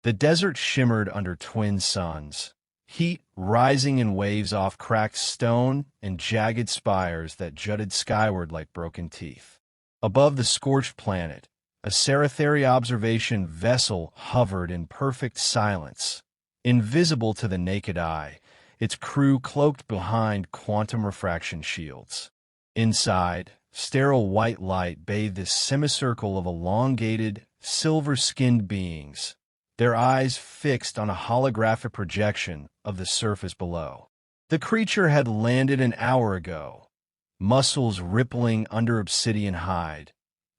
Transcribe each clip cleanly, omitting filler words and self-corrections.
The desert shimmered under twin suns, heat rising in waves off cracked stone and jagged spires that jutted skyward like broken teeth. Above the scorched planet, a Saratheri observation vessel hovered in perfect silence, invisible to the naked eye, its crew cloaked behind quantum refraction shields. Inside, sterile white light bathed this semicircle of elongated, silver-skinned beings, their eyes fixed on a holographic projection of the surface below. The creature had landed an hour ago, muscles rippling under obsidian hide,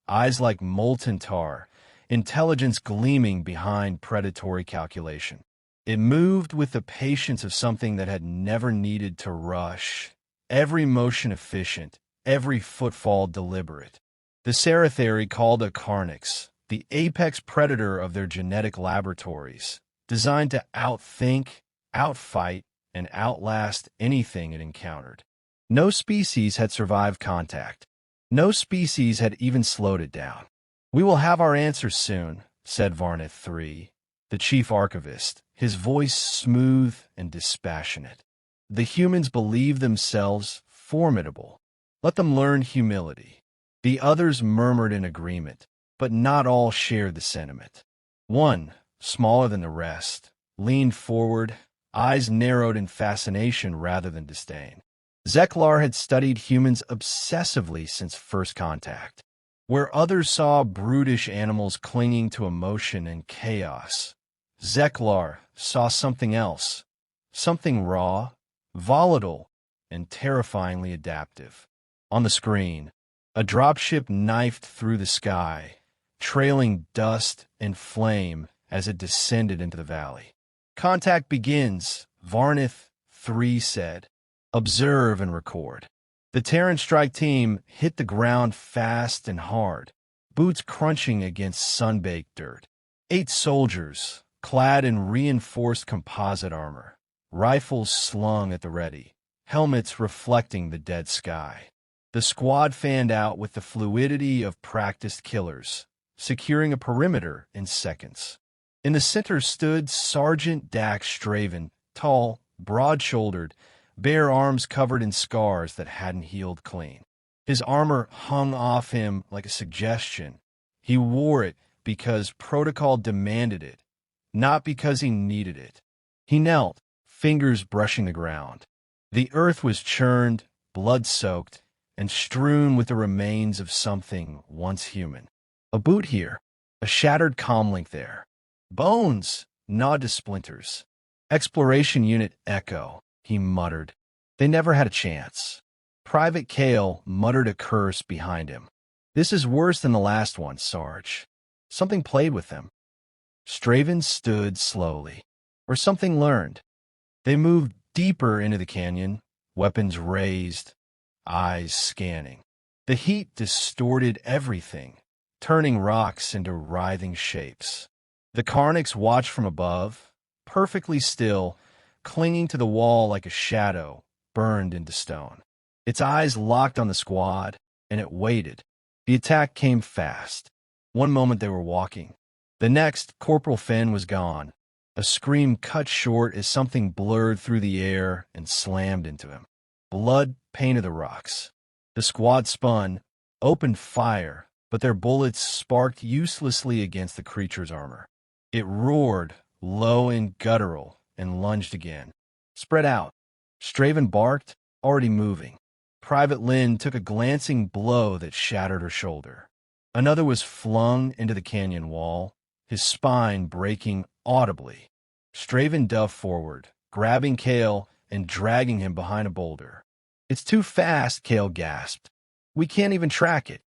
eyes like molten tar, intelligence gleaming behind predatory calculation. It moved with the patience of something that had never needed to rush, every motion efficient, every footfall deliberate. The Saratheri called a Carnix, the apex predator of their genetic laboratories, designed to outthink, outfight, and outlast anything it encountered. No species had survived contact. No species had even slowed it down. "We will have our answers soon," said Varnith III, the chief archivist, his voice smooth and dispassionate. "The humans believe themselves formidable. Let them learn humility." The others murmured in agreement, but not all shared the sentiment. One, smaller than the rest, leaned forward, eyes narrowed in fascination rather than disdain. Zeklar had studied humans obsessively since first contact. Where others saw brutish animals clinging to emotion and chaos, Zeklar saw something else, something raw, volatile, and terrifyingly adaptive. On the screen, a dropship knifed through the sky, trailing dust and flame as it descended into the valley. "Contact begins," Varnith III said. "Observe and record." The Terran strike team hit the ground fast and hard, boots crunching against sun-baked dirt. 8 soldiers, clad in reinforced composite armor, rifles slung at the ready, helmets reflecting the dead sky. The squad fanned out with the fluidity of practiced killers, securing a perimeter in seconds. In the center stood Sergeant Dax Straven, tall, broad-shouldered, bare arms covered in scars that hadn't healed clean. His armor hung off him like a suggestion. He wore it because protocol demanded it, not because he needed it. He knelt, fingers brushing the ground. The earth was churned, blood-soaked, and strewn with the remains of something once human. A boot here, a shattered comlink there. Bones gnawed to splinters. "Exploration Unit Echo," he muttered. They never had a chance. Private Kale muttered a curse behind him. "This is worse than the last one, Sarge. Something played with them." Straven stood slowly. Or something learned. They moved deeper into the canyon, weapons raised, eyes scanning. The heat distorted everything, turning rocks into writhing shapes. The Carnix watched from above, perfectly still, clinging to the wall like a shadow, burned into stone. Its eyes locked on the squad, and it waited. The attack came fast. One moment they were walking. The next, Corporal Fenn was gone. A scream cut short as something blurred through the air and slammed into him. Blood painted the rocks. The squad spun, opened fire, but their bullets sparked uselessly against the creature's armor. It roared, low and guttural, and lunged again. "Spread out." Straven barked, already moving. Private Lynn took a glancing blow that shattered her shoulder. Another was flung into the canyon wall, his spine breaking audibly. Straven dove forward, grabbing Kale and dragging him behind a boulder. "It's too fast," Kale gasped. "We can't even track it."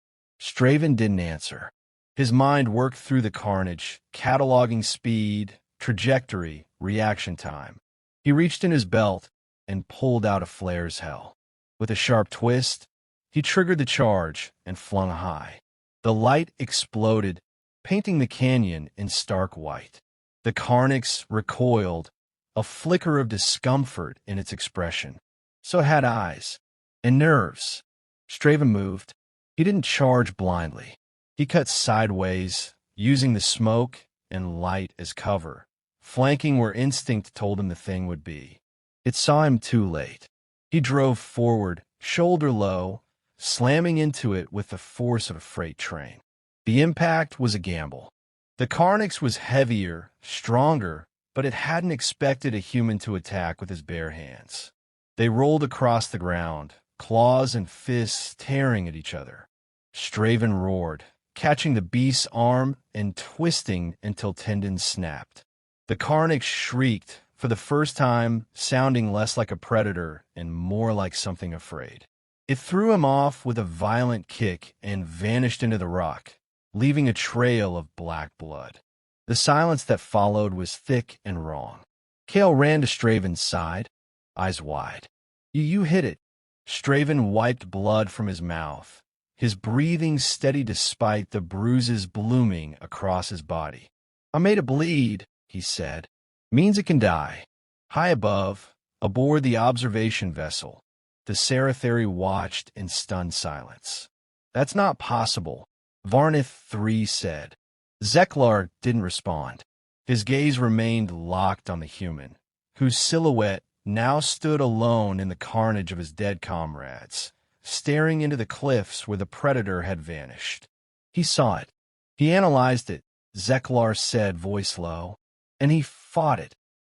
Straven didn't answer. His mind worked through the carnage, cataloging speed, trajectory, reaction time. He reached in his belt and pulled out a flare's hell. With a sharp twist, he triggered the charge and flung high. The light exploded, painting the canyon in stark white. The Carnix recoiled, a flicker of discomfort in its expression. So had eyes and nerves. Straven moved. He didn't charge blindly. He cut sideways, using the smoke and light as cover, flanking where instinct told him the thing would be. It saw him too late. He drove forward, shoulder low, slamming into it with the force of a freight train. The impact was a gamble. The Carnix was heavier, stronger, but it hadn't expected a human to attack with his bare hands. They rolled across the ground, claws and fists tearing at each other. Straven roared, catching the beast's arm and twisting until tendons snapped. The Carnix shrieked, for the first time sounding less like a predator and more like something afraid. It threw him off with a violent kick and vanished into the rock, leaving a trail of black blood. The silence that followed was thick and wrong. Kale ran to Straven's side, eyes wide. You hit it." Straven wiped blood from his mouth, his breathing steady despite the bruises blooming across his body. "I made it bleed," he said. "Means it can die." High above, aboard the observation vessel, the Saratheri watched in stunned silence. "That's not possible," Varnith III said. Zeklar didn't respond. His gaze remained locked on the human, whose silhouette now stood alone in the carnage of his dead comrades, staring into the cliffs where the predator had vanished. He saw it. He analyzed it, Zeklar said, voice low, and he fought it.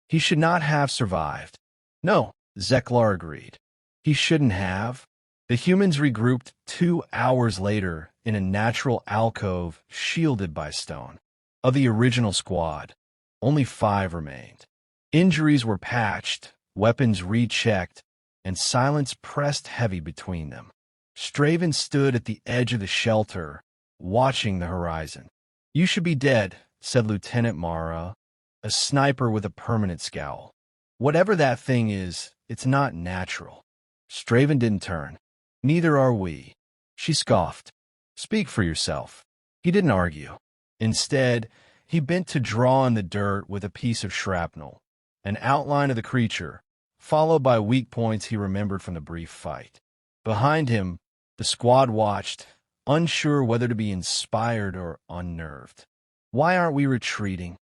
He should not have survived. No, Zeklar agreed. He shouldn't have. The humans regrouped 2 hours later in a natural alcove shielded by stone. Of the original squad, only 5 remained. Injuries were patched, weapons rechecked, and silence pressed heavy between them. Straven stood at the edge of the shelter, watching the horizon. "You should be dead," said Lieutenant Mara, a sniper with a permanent scowl. "Whatever that thing is, it's not natural." Straven didn't turn. "Neither are we." She scoffed. "Speak for yourself." He didn't argue. Instead, he bent to draw in the dirt with a piece of shrapnel, an outline of the creature, followed by weak points he remembered from the brief fight. Behind him, the squad watched, unsure whether to be inspired or unnerved. "Why aren't we retreating?"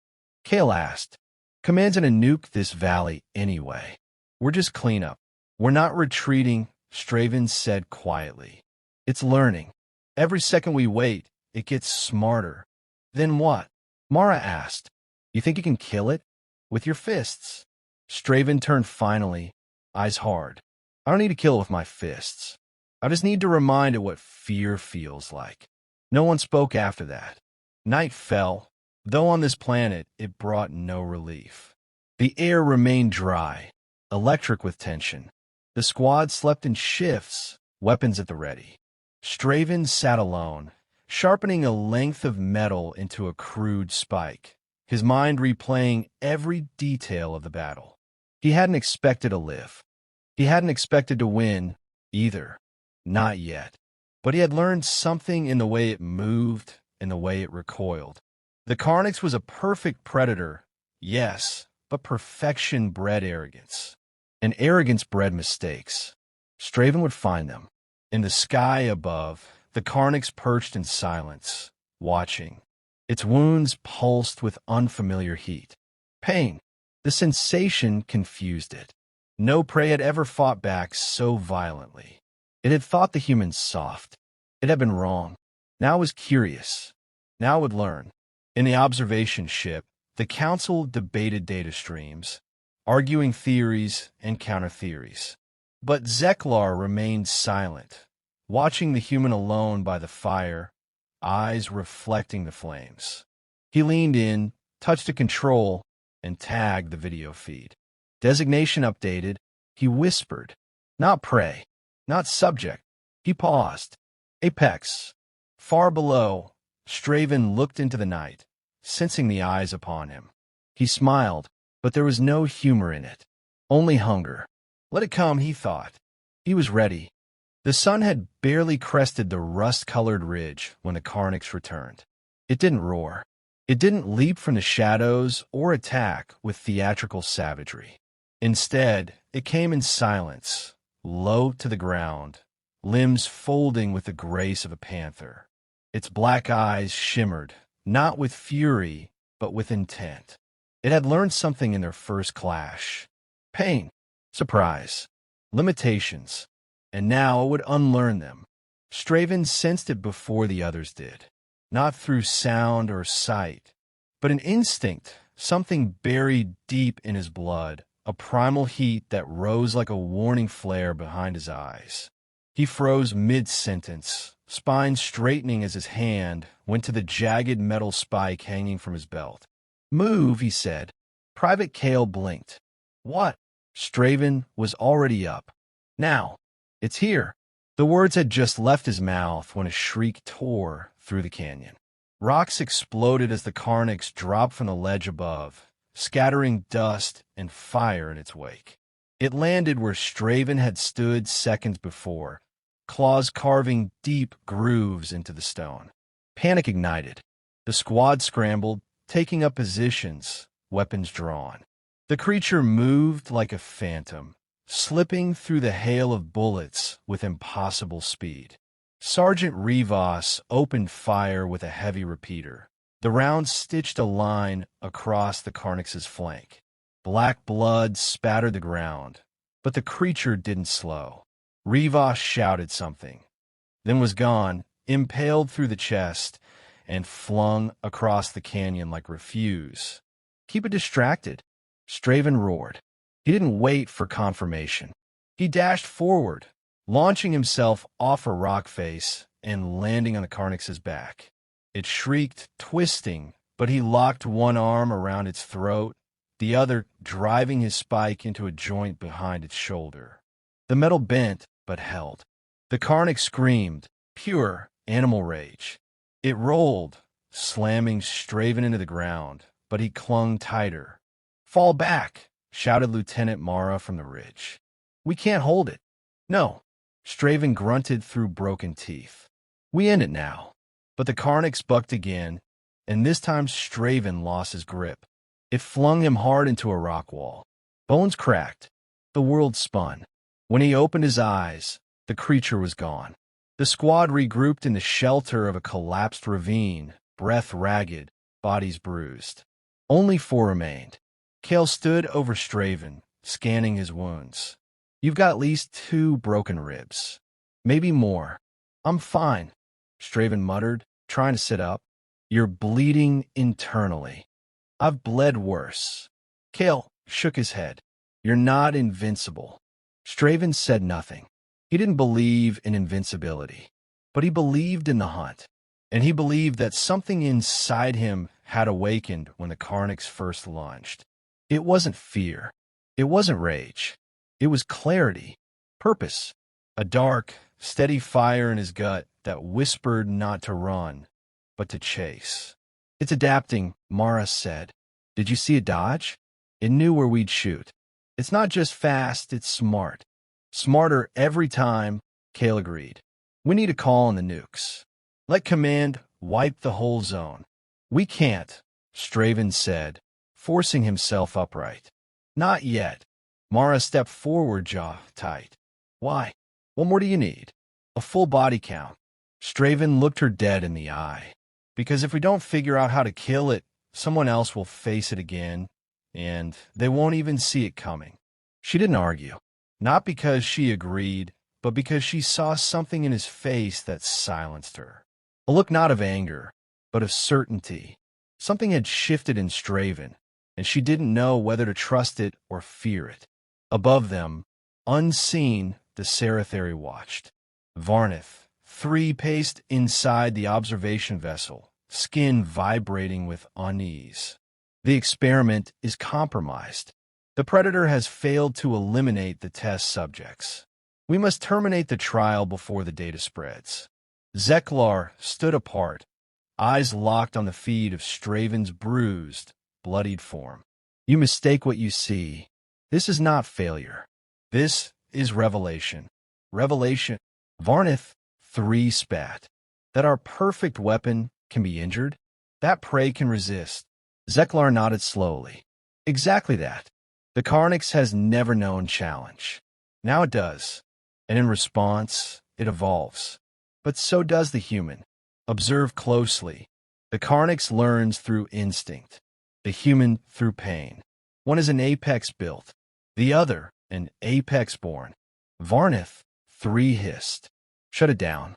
Kale asked. "Command's gonna nuke this valley anyway. We're just cleanup." "We're not retreating," Straven said quietly. "It's learning. Every second we wait, it gets smarter." "Then what?" Mara asked. "You think you can kill it?" "With your fists." Straven turned finally, eyes hard. "I don't need to kill it with my fists. I just need to remind it what fear feels like." No one spoke after that. Night fell, though on this planet it brought no relief. The air remained dry, electric with tension. The squad slept in shifts, weapons at the ready. Straven sat alone, sharpening a length of metal into a crude spike, his mind replaying every detail of the battle. He hadn't expected to live. He hadn't expected to win, either. Not yet. But he had learned something in the way it moved, in the way it recoiled. The Carnix was a perfect predator, yes, but perfection bred arrogance. And arrogance bred mistakes. Straven would find them. In the sky above, the Carnix perched in silence, watching. Its wounds pulsed with unfamiliar heat. Pain. The sensation confused it. No prey had ever fought back so violently. It had thought the humans soft. It had been wrong. Now it was curious. Now it would learn. In the observation ship, the Council debated data streams, arguing theories and counter-theories. But Zeklar remained silent, watching the human alone by the fire, eyes reflecting the flames. He leaned in, touched a control, and tagged the video feed. Designation updated, he whispered. Not prey, not subject. He paused. Apex. Far below, Straven looked into the night, sensing the eyes upon him. He smiled, but there was no humor in it. Only hunger. Let it come, he thought. He was ready. The sun had barely crested the rust-colored ridge when the Carnix returned. It didn't roar. It didn't leap from the shadows or attack with theatrical savagery. Instead, it came in silence, low to the ground, limbs folding with the grace of a panther. Its black eyes shimmered, not with fury, but with intent. It had learned something in their first clash. Pain, surprise, limitations, and now it would unlearn them. Straven sensed it before the others did, not through sound or sight, but an instinct, something buried deep in his blood, a primal heat that rose like a warning flare behind his eyes. He froze mid-sentence, spine straightening as his hand went to the jagged metal spike hanging from his belt. "Move," he said. Private Kale blinked. "What?" Straven was already up. "Now. It's here." The words had just left his mouth when a shriek tore through the canyon. Rocks exploded as the Carnix dropped from the ledge above, scattering dust and fire in its wake. It landed where Straven had stood seconds before, claws carving deep grooves into the stone. Panic ignited. The squad scrambled, taking up positions, weapons drawn. The creature moved like a phantom, slipping through the hail of bullets with impossible speed. Sergeant Rivas opened fire with a heavy repeater. The round stitched a line across the Carnix's flank. Black blood spattered the ground, but the creature didn't slow. Rivas shouted something, then was gone, impaled through the chest, and flung across the canyon like refuse. "Keep it distracted," Straven roared. He didn't wait for confirmation. He dashed forward, launching himself off a rock face and landing on the Carnix's back. It shrieked, twisting, but he locked one arm around its throat, the other driving his spike into a joint behind its shoulder. The metal bent, but held. The Carnix screamed, pure animal rage. It rolled, slamming Straven into the ground, but he clung tighter. "Fall back," shouted Lieutenant Mara from the ridge. "We can't hold it." "No," Straven grunted through broken teeth. "We end it now." But the Carnix bucked again, and this time Straven lost his grip. It flung him hard into a rock wall. Bones cracked. The world spun. When he opened his eyes, the creature was gone. The squad regrouped in the shelter of a collapsed ravine, breath ragged, bodies bruised. Only 4 remained. Kale stood over Straven, scanning his wounds. "You've got at least 2 broken ribs. Maybe more." "I'm fine," Straven muttered, trying to sit up. "You're bleeding internally." "I've bled worse." Kale shook his head. "You're not invincible." Straven said nothing. He didn't believe in invincibility, but he believed in the hunt, and he believed that something inside him had awakened when the Carnix first lunged. It wasn't fear. It wasn't rage. It was clarity, purpose, a dark, steady fire in his gut that whispered not to run, but to chase. "It's adapting," Mara said. "Did you see it dodge? It knew where we'd shoot. It's not just fast, it's smart. Smarter every time," Kale agreed. "We need a call on the nukes. Let command wipe the whole zone." "We can't," Straven said, forcing himself upright. "Not yet." Mara stepped forward, jaw tight. "Why? What more do you need?" "A full body count." Straven looked her dead in the eye. "Because if we don't figure out how to kill it, someone else will face it again, and they won't even see it coming." She didn't argue. Not because she agreed, but because she saw something in his face that silenced her. A look not of anger, but of certainty. Something had shifted in Straven, and she didn't know whether to trust it or fear it. Above them, unseen, the Seratheri watched. Varnith, 3 paced inside the observation vessel, skin vibrating with unease. The experiment is compromised. The Predator has failed to eliminate the test subjects. We must terminate the trial before the data spreads. Zeklar stood apart, eyes locked on the feed of Straven's bruised, bloodied form. "You mistake what you see. This is not failure. This is revelation." "Revelation?" Varnith 3 spat. "That our perfect weapon can be injured? That prey can resist?" Zeklar nodded slowly. "Exactly that. The Carnix has never known challenge. Now it does, and in response, it evolves. But so does the human. Observe closely. The Carnix learns through instinct. the human through pain. One is an apex built, the other an apex born. Varnith, 3 hissed. Shut it down.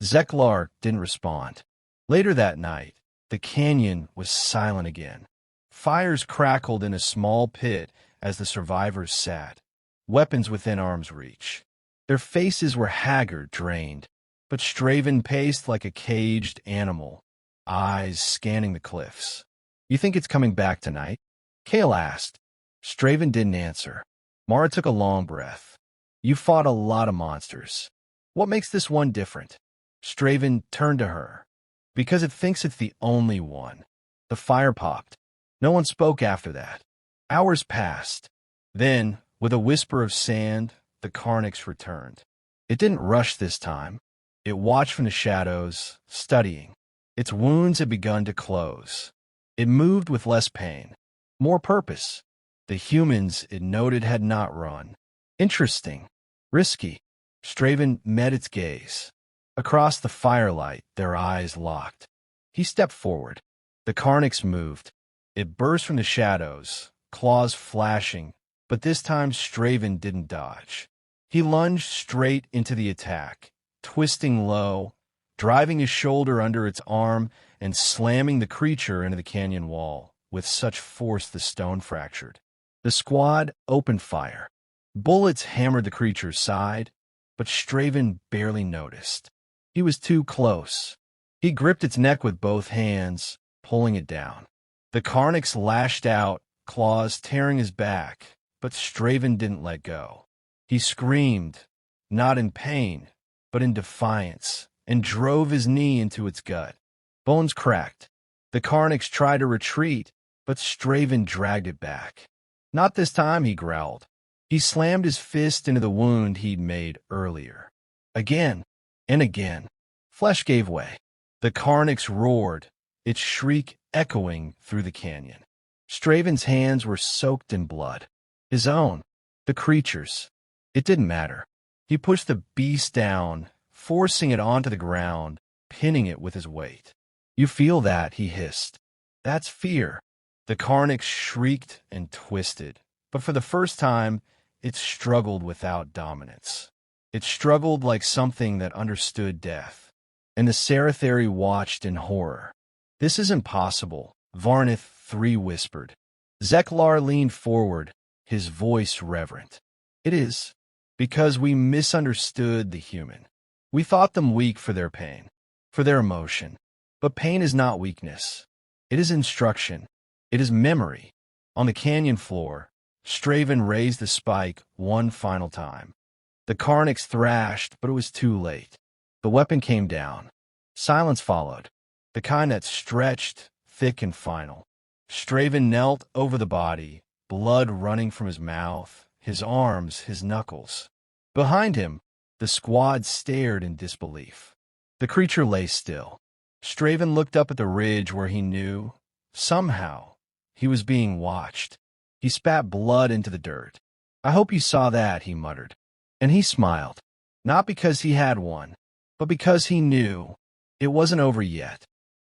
Zeklar didn't respond. Later that night, the canyon was silent again. Fires crackled in a small pit as the survivors sat, weapons within arm's reach. Their faces were haggard, drained, but Straven paced like a caged animal, eyes scanning the cliffs. You think it's coming back tonight? Kale asked. Straven didn't answer. Mara took a long breath. You fought a lot of monsters. What makes this one different? Straven turned to her. Because it thinks it's the only one. The fire popped. No one spoke after that. Hours passed. Then, with a whisper of sand, the Carnix returned. It didn't rush this time. It watched from the shadows, studying. Its wounds had begun to close. It moved with less pain, more purpose. The humans, it noted, had not run. Interesting. Risky. Straven met its gaze. Across the firelight, their eyes locked. He stepped forward. The Carnix moved. It burst from the shadows, claws flashing, but this time Straven didn't dodge. He lunged straight into the attack, twisting low, driving his shoulder under its arm and slamming the creature into the canyon wall with such force the stone fractured. The squad opened fire. Bullets hammered the creature's side, but Straven barely noticed. He was too close. He gripped its neck with both hands, pulling it down. The Carnix lashed out, claws tearing his back, but Straven didn't let go. He screamed, not in pain, but in defiance, and drove his knee into its gut. Bones cracked. The Carnix tried to retreat, but Straven dragged it back. Not this time, he growled. He slammed his fist into the wound he'd made earlier. Again and again. Flesh gave way. The Carnix roared, its shriek echoing through the canyon. Straven's hands were soaked in blood. His own. The creature's. It didn't matter. He pushed the beast down, forcing it onto the ground, pinning it with his weight. You feel that, he hissed. That's fear. The Carnix shrieked and twisted, but for the first time, it struggled without dominance. It struggled like something that understood death. And the Saratheri watched in horror. This isn't possible, Varnith 3 whispered. Zeklar leaned forward, his voice reverent. It is, because we misunderstood the human. We thought them weak for their pain, for their emotion. But pain is not weakness. It is instruction. It is memory. On the canyon floor, Straven raised the spike one final time. The Carnix thrashed, but it was too late. The weapon came down. Silence followed, the kind that stretched, thick and final. Straven knelt over the body, blood running from his mouth, his arms, his knuckles. Behind him, the squad stared in disbelief. The creature lay still. Straven looked up at the ridge where he knew, somehow, he was being watched. He spat blood into the dirt. I hope you saw that, he muttered. And he smiled, not because he had one, but because he knew it wasn't over yet.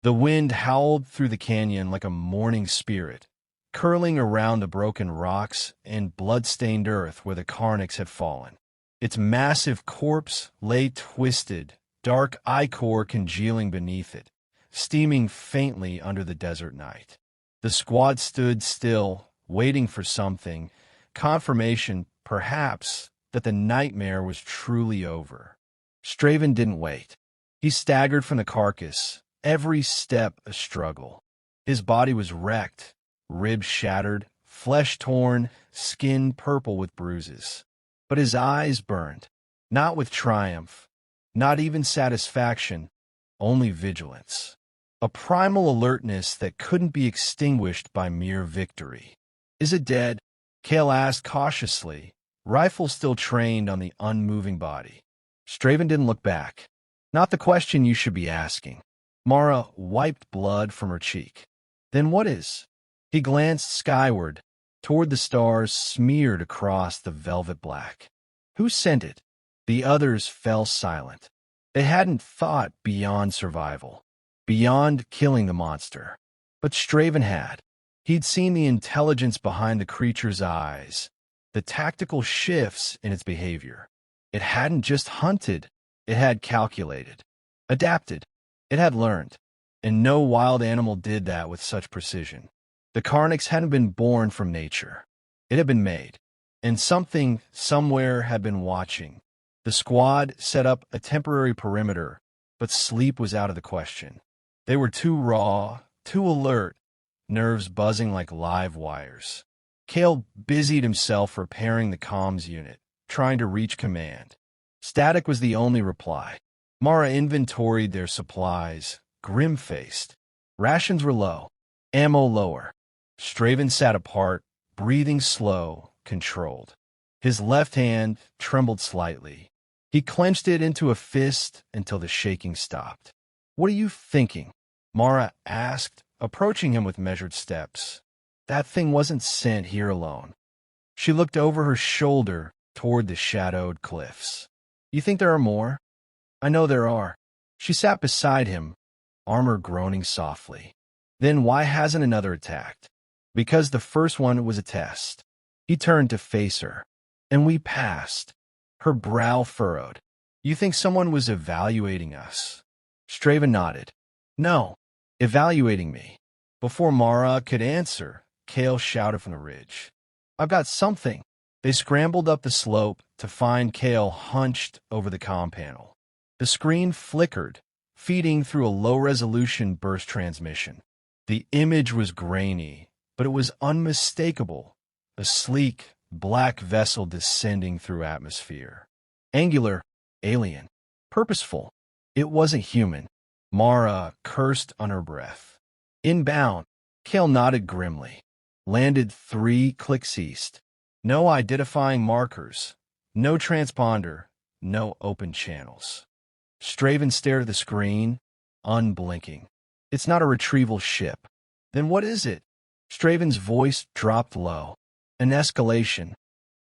The wind howled through the canyon like a mourning spirit, curling around the broken rocks and blood-stained earth where the Carnix had fallen. Its massive corpse lay twisted, dark ichor congealing beneath it, steaming faintly under the desert night. The squad stood still, waiting for something, confirmation, perhaps, that the nightmare was truly over. Straven didn't wait. He staggered from the carcass, every step a struggle. His body was wrecked, ribs shattered, flesh torn, skin purple with bruises. But his eyes burned, not with triumph, not even satisfaction, only vigilance. A primal alertness that couldn't be extinguished by mere victory. Is it dead? Kale asked cautiously, rifle still trained on the unmoving body. Straven didn't look back. Not the question you should be asking. Mara wiped blood from her cheek. Then what is? He glanced skyward, toward the stars smeared across the velvet black. Who sent it? The others fell silent. They hadn't thought beyond survival, beyond killing the monster. But Straven had. He'd seen the intelligence behind the creature's eyes, the tactical shifts in its behavior. It hadn't just hunted, it had calculated, adapted, it had learned. And no wild animal did that with such precision. The Carnix hadn't been born from nature. It had been made. And something, somewhere, had been watching. The squad set up a temporary perimeter, but sleep was out of the question. They were too raw, too alert, nerves buzzing like live wires. Kale busied himself repairing the comms unit, trying to reach command. Static was the only reply. Mara inventoried their supplies, grim-faced. Rations were low, ammo lower. Straven sat apart, breathing slow, controlled. His left hand trembled slightly. He clenched it into a fist until the shaking stopped. "What are you thinking?" Mara asked, approaching him with measured steps. "That thing wasn't sent here alone." She looked over her shoulder toward the shadowed cliffs. "You think there are more?" "I know there are." She sat beside him, armor groaning softly. "Then why hasn't another attacked?" "Because the first one was a test." He turned to face her. "And we passed." Her brow furrowed. "You think someone was evaluating us?" Straven nodded. "No, evaluating me." Before Mara could answer, Kale shouted from the ridge, "I've got something." They scrambled up the slope to find Kale hunched over the comm panel. The screen flickered, feeding through a low-resolution burst transmission. The image was grainy, but it was unmistakable. A sleek, black vessel descending through atmosphere. Angular, alien, purposeful. It wasn't human. Mara cursed under her breath. "Inbound." Kale nodded grimly. "Landed 3 clicks east. No identifying markers. No transponder. No open channels." Straven stared at the screen, unblinking. "It's not a retrieval ship." "Then what is it?" Straven's voice dropped low. "An escalation."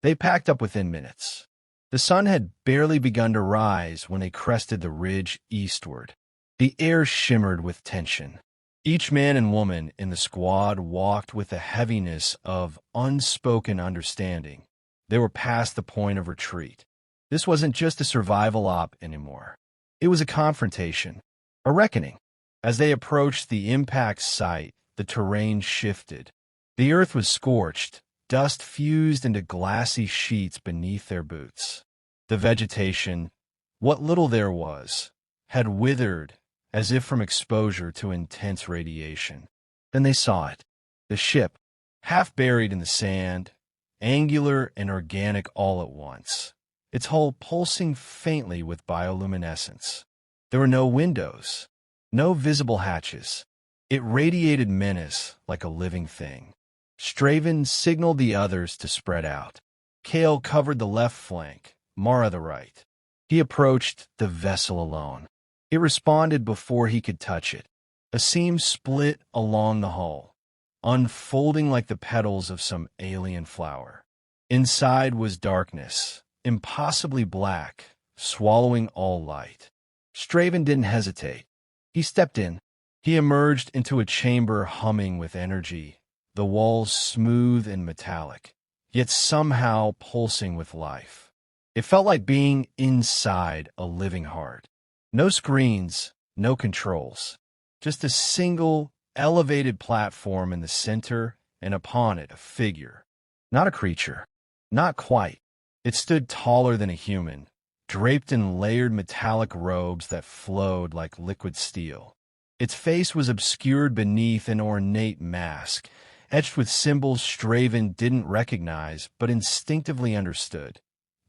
They packed up within minutes. The sun had barely begun to rise when they crested the ridge eastward. The air shimmered with tension. Each man and woman in the squad walked with a heaviness of unspoken understanding. They were past the point of retreat. This wasn't just a survival op anymore. It was a confrontation, a reckoning. As they approached the impact site, the terrain shifted. The earth was scorched, dust fused into glassy sheets beneath their boots. The vegetation, what little there was, had withered as if from exposure to intense radiation. Then they saw it. The ship, half buried in the sand, angular and organic all at once, its hull pulsing faintly with bioluminescence. There were no windows, no visible hatches. It radiated menace like a living thing. Straven signaled the others to spread out. Kale covered the left flank, Mara the right. He approached the vessel alone. It responded before he could touch it. A seam split along the hull, unfolding like the petals of some alien flower. Inside was darkness, impossibly black, swallowing all light. Straven didn't hesitate. He stepped in. He emerged into a chamber humming with energy, the walls smooth and metallic, yet somehow pulsing with life. It felt like being inside a living heart. No screens, no controls. Just a single, elevated platform in the center, and upon it a figure. Not a creature. Not quite. It stood taller than a human, draped in layered metallic robes that flowed like liquid steel. Its face was obscured beneath an ornate mask, etched with symbols Straven didn't recognize but instinctively understood.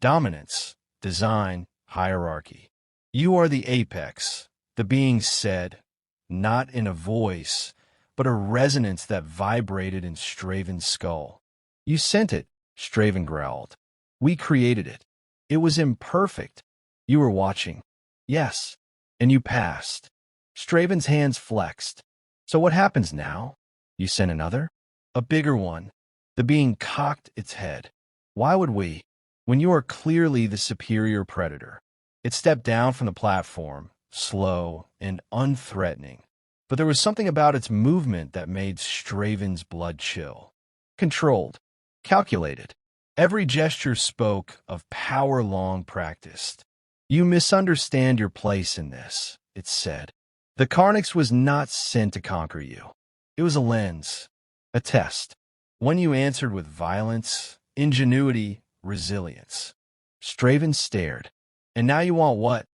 Dominance, design, hierarchy. "You are the apex," the being said, not in a voice, but a resonance that vibrated in Straven's skull. "You sent it," Straven growled. "We created it. It was imperfect. You were watching." "Yes. And you passed." Straven's hands flexed. "So what happens now? You send another?" "A bigger one." The being cocked its head. "Why would we, when you are clearly the superior predator?" It stepped down from the platform, slow and unthreatening. but there was something about its movement that made Straven's blood chill. Controlled, calculated. Every gesture spoke of power long practiced. "You misunderstand your place in this," it said. The Carnix was not sent to conquer you. It was a lens, a test. One you answered with violence, ingenuity, resilience. Straven stared. "And now you want what?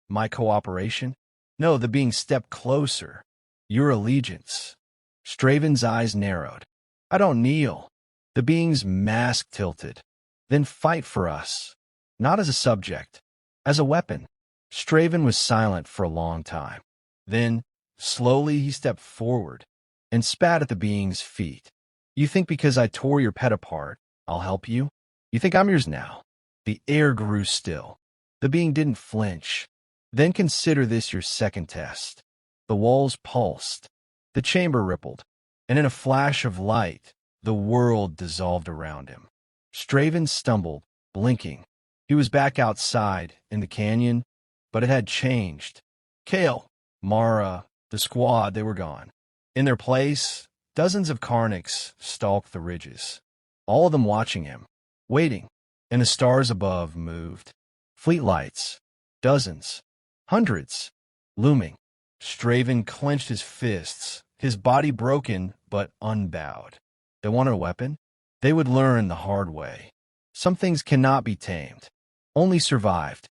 My cooperation?" "No, the being stepped closer. Your allegiance." Straven's eyes narrowed. "I don't kneel." The being's mask tilted. "Then fight for us. Not as a subject, as a weapon." Straven was silent for a long time. Then, slowly, he stepped forward and spat at the being's feet. "You think because I tore your pet apart, I'll help you? You think I'm yours now?" The air grew still. The being didn't flinch. "Then consider this your second test." The walls pulsed. The chamber rippled. And in a flash of light, the world dissolved around him. Straven stumbled, blinking. He was back outside, in the canyon, but it had changed. Kale, Mara, the squad, they were gone. In their place, dozens of Carnix stalked the ridges, all of them watching him, waiting, and the stars above moved. Fleet lights, dozens, hundreds, looming. Straven clenched his fists, his body broken but unbowed. They wanted a weapon? They would learn the hard way. Some things cannot be tamed, only survived.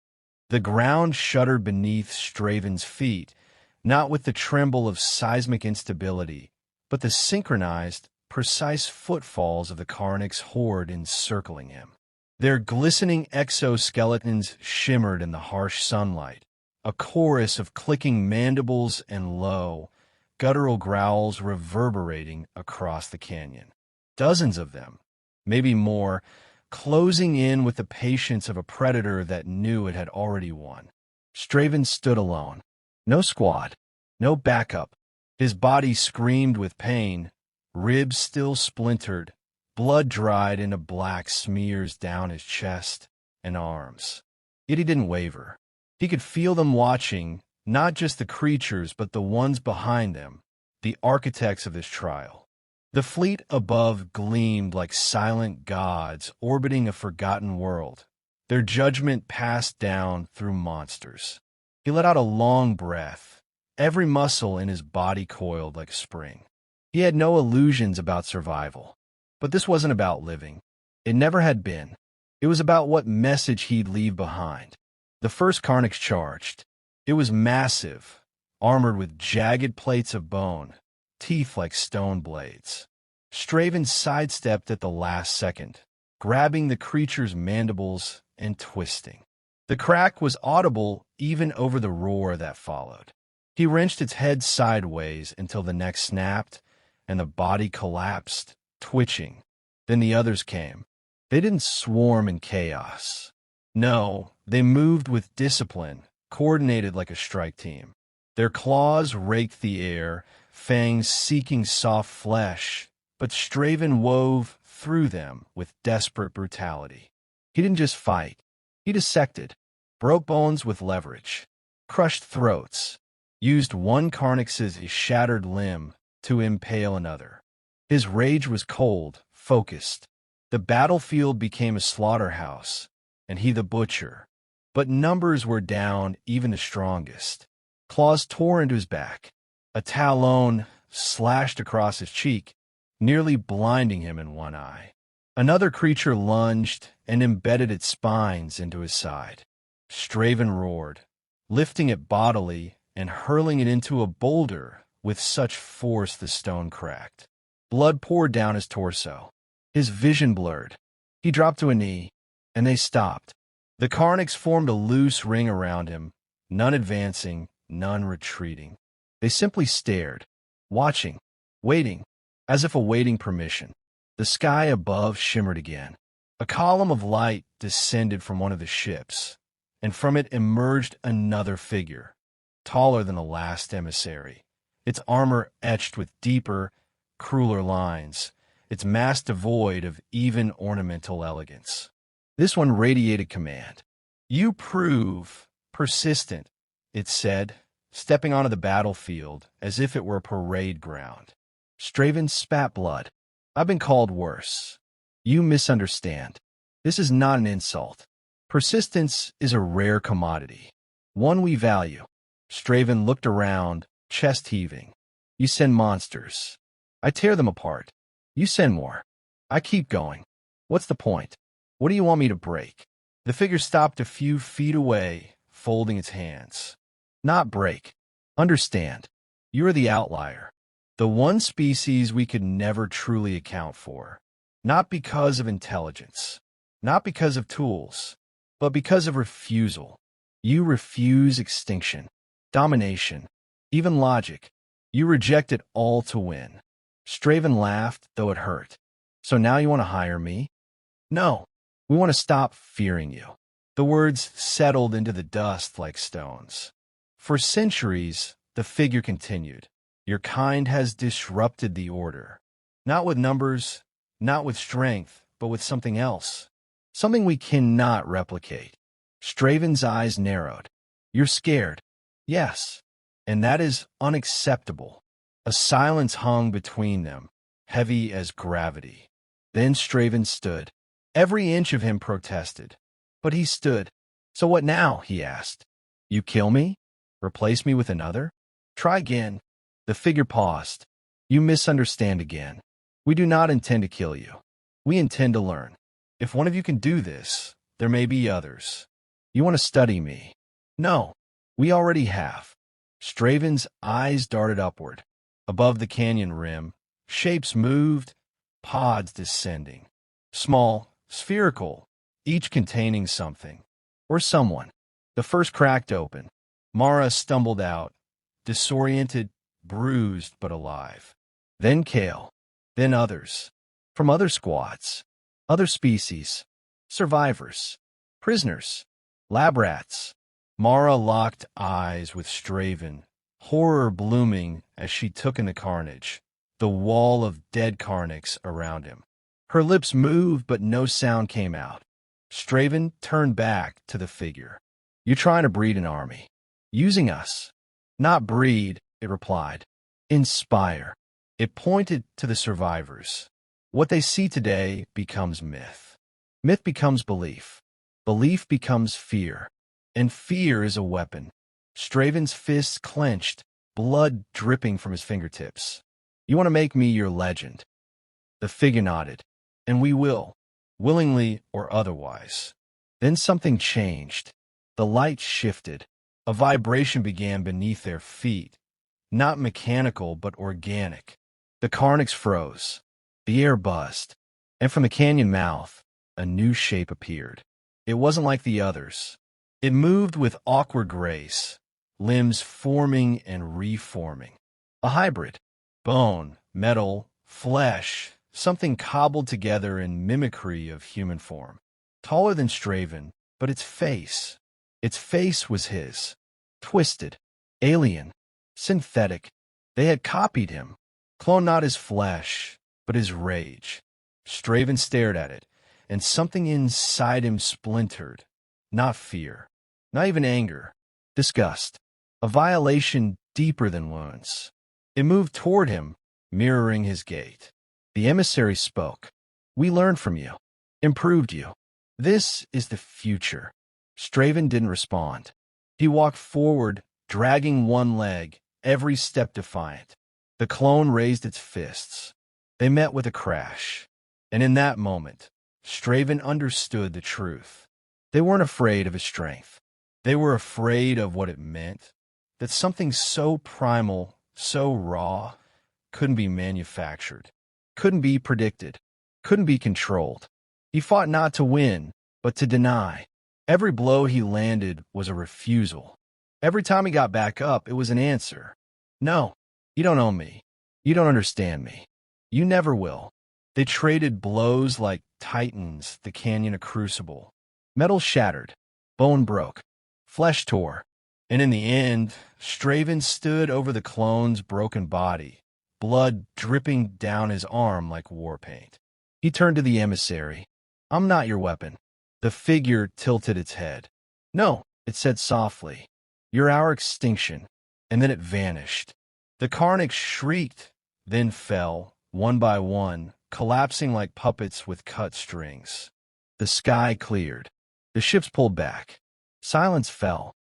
The ground shuddered beneath Straven's feet, not with the tremble of seismic instability, but the synchronized, precise footfalls of the Carnix horde encircling him. Their glistening exoskeletons shimmered in the harsh sunlight, a chorus of clicking mandibles and low, guttural growls reverberating across the canyon. Dozens of them, maybe more, closing in with the patience of a predator that knew it had already won. Straven stood alone. No squad, no backup. His body screamed with pain, ribs still splintered, blood dried into black smears down his chest and arms. Yet he didn't waver. He could feel them watching, not just the creatures, but the ones behind them, the architects of this trial. The fleet above gleamed like silent gods orbiting a forgotten world, their judgment passed down through monsters. He let out a long breath, every muscle in his body coiled like a spring. He had no illusions about survival, but this wasn't about living. It never had been. It was about what message he'd leave behind. The first Carnix charged. It was massive, armored with jagged plates of bone, teeth like stone blades. Straven sidestepped at the last second, grabbing the creature's mandibles and twisting. The crack was audible even over the roar that followed. He wrenched its head sideways until the neck snapped and the body collapsed, twitching. Then the others came. They didn't swarm in chaos. No, they moved with discipline, coordinated like a strike team. Their claws raked the air, fangs seeking soft flesh, but Straven wove through them with desperate brutality. He didn't just fight. He dissected, broke bones with leverage, crushed throats, used one Carnix's shattered limb to impale another. His rage was cold, focused. The battlefield became a slaughterhouse, and he the butcher. But numbers were down even the strongest. Claws tore into his back. A talon slashed across his cheek, nearly blinding him in one eye. Another creature lunged and embedded its spines into his side. Straven roared, lifting it bodily and hurling it into a boulder with such force the stone cracked. Blood poured down his torso. His vision blurred. He dropped to a knee, and they stopped. The Carnix formed a loose ring around him, none advancing, none retreating. They simply stared, watching, waiting, as if awaiting permission. The sky above shimmered again. A column of light descended from one of the ships, and from it emerged another figure, taller than the last emissary, its armor etched with deeper, crueler lines, its mask devoid of even ornamental elegance. This one radiated command. "You prove persistent," it said, stepping onto the battlefield as if it were a parade ground. Straven spat blood. I've been called worse. You misunderstand. This is not an insult. Persistence is a rare commodity, one we value. Straven looked around, chest heaving. You send monsters. I tear them apart. You send more. I keep going. What's the point? What do you want me to break? The figure stopped a few feet away, folding its hands. Not break. Understand. You're the outlier. The one species we could never truly account for. Not because of intelligence. Not because of tools. But because of refusal. You refuse extinction, domination, even logic. You reject it all to win. Straven laughed, though it hurt. So now you want to hire me? No. We want to stop fearing you. The words settled into the dust like stones. For centuries, the figure continued. Your kind has disrupted the order. Not with numbers, not with strength, but with something else. Something we cannot replicate. Straven's eyes narrowed. You're scared. Yes. And that is unacceptable. A silence hung between them, heavy as gravity. Then Straven stood. Every inch of him protested. But he stood. So what now? He asked. You kill me? Replace me with another? Try again. The figure paused. You misunderstand again. We do not intend to kill you. We intend to learn. If one of you can do this, there may be others. You want to study me? No. We already have. Straven's eyes darted upward. Above the canyon rim, shapes moved, pods descending. Small, spherical, each containing something. Or someone. The first cracked open. Mara stumbled out, disoriented, bruised but alive. Then Kale. Then others. From other squads. Other species. Survivors. Prisoners. Lab rats. Mara locked eyes with Straven, horror blooming as she took in the carnage, the wall of dead carnix around him. Her lips moved, but no sound came out. Straven turned back to the figure. You're trying to breed an army. Using us. Not breed, it replied. Inspire. It pointed to the survivors. What they see today becomes myth. Myth becomes belief. Belief becomes fear. And fear is a weapon. Straven's fists clenched, blood dripping from his fingertips. You want to make me your legend? The figure nodded. And we will, willingly or otherwise. Then something changed. The light shifted. A vibration began beneath their feet. Not mechanical, but organic. The carnix froze. The air buzzed. And from the canyon mouth, a new shape appeared. It wasn't like the others. It moved with awkward grace, limbs forming and reforming. A hybrid. Bone, metal, flesh, something cobbled together in mimicry of human form. Taller than Straven, but its face was his. Twisted, alien, synthetic. They had copied him. Cloned not his flesh, but his rage. Straven stared at it, and something inside him splintered. Not fear. Not even anger. Disgust. A violation deeper than wounds. It moved toward him, mirroring his gait. The emissary spoke. We learned from you. Improved you. This is the future. Straven didn't respond. He walked forward, dragging one leg, every step defiant. The clone raised its fists. They met with a crash. And in that moment, Straven understood the truth. They weren't afraid of his strength. They were afraid of what it meant. That something so primal, so raw, couldn't be manufactured. Couldn't be predicted. Couldn't be controlled. He fought not to win, but to deny. Every blow he landed was a refusal. Every time he got back up, it was an answer. No, you don't own me. You don't understand me. You never will. They traded blows like titans, the canyon a crucible. Metal shattered. Bone broke. Flesh tore. And in the end, Straven stood over the clone's broken body, blood dripping down his arm like war paint. He turned to the emissary. I'm not your weapon. The figure tilted its head. No, it said softly. You're our extinction. and then it vanished. The Karnics shrieked, then fell, one by one, collapsing like puppets with cut strings. The sky cleared. The ships pulled back. Silence fell.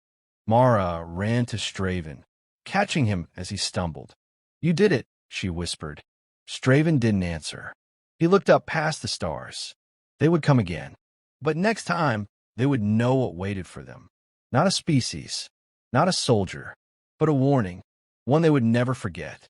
Mara ran to Straven, catching him as he stumbled. "You did it," she whispered. Straven didn't answer. He looked up past the stars. They would come again. But next time, they would know what waited for them. Not a species, not a soldier, but a warning, one they would never forget.